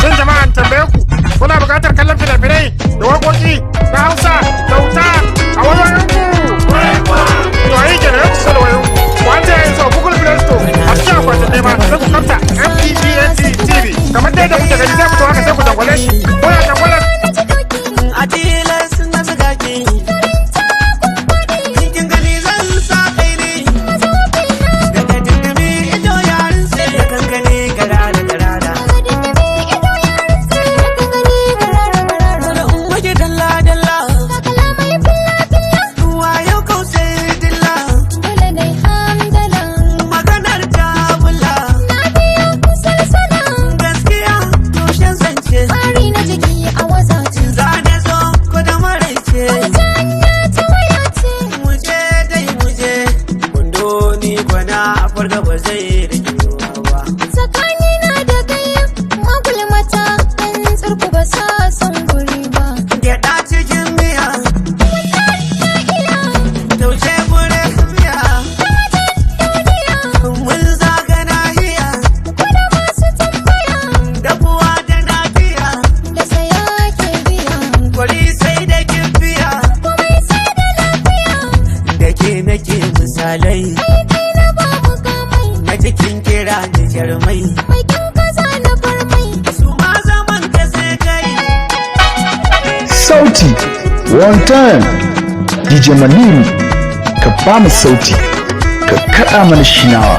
Shin jama'an tambaye ku kuna buƙatar kallon fina-finai da wakoki na Hausa kyauta a wayoyinku? To yi kenan ya kusa da wayoyinku. Wanda ya yi so Google Play Store a cikin akwatin nema sai ku kamta mffi TV. Kamar dai da kuke gani sai ku to haka sai ku dangwale shi. Kuna dangwalar na jikin kira da jarmai mai kin kaza na farmai su ma zaman ka sai kai sauti one time DJManirou ka ba mu sauti ka kada mana shinawa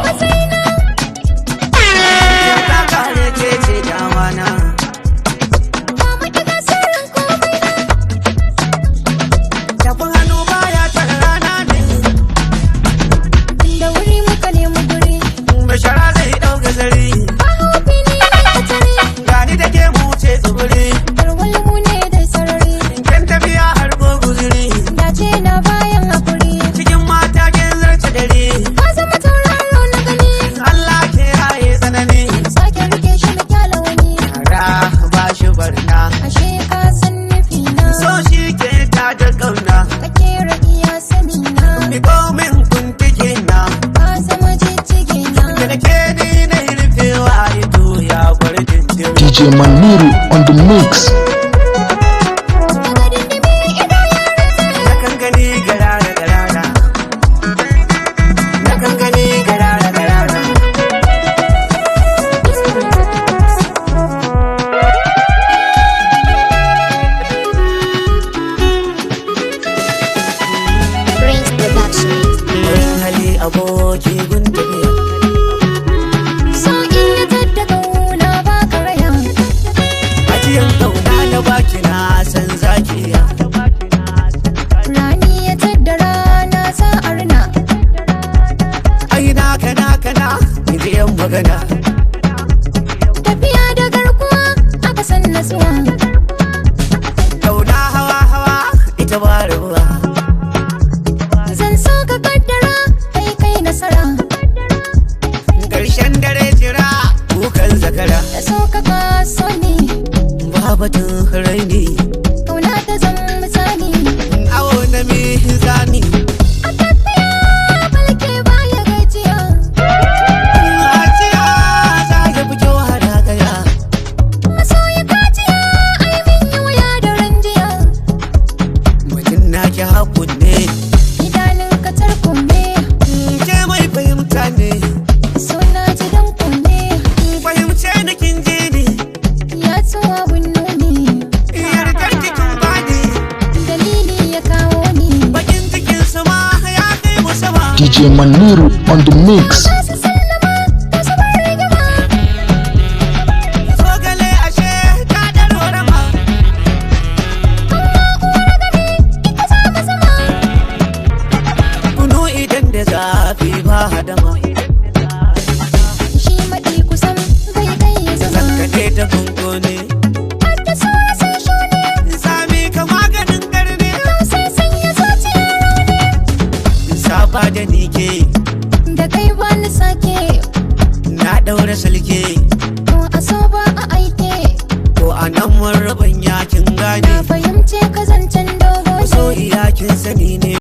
DJManirou on the mix. Tafiya da garkuwa aka san nasuwa kauna hawa ita ba ruwa zan so ka kaddara kai nasara karshen dare jira kukan zakara da so ka kaso ne babatun raini kauna ta zan misali awo na mizani DJManirou on the mix. Kunu idan da zafi ba hadama shi maɗi kusan bai kai zama zankade ta kunkune hadda sura sai shone sami ka maganin karni sai sanya zuciya rauni saba da nike da kai wani sake na daura salke ko a so ba a aike ko a nan mun rabanya kin gane na fahimce ka zancen dogo so iyakin sani ne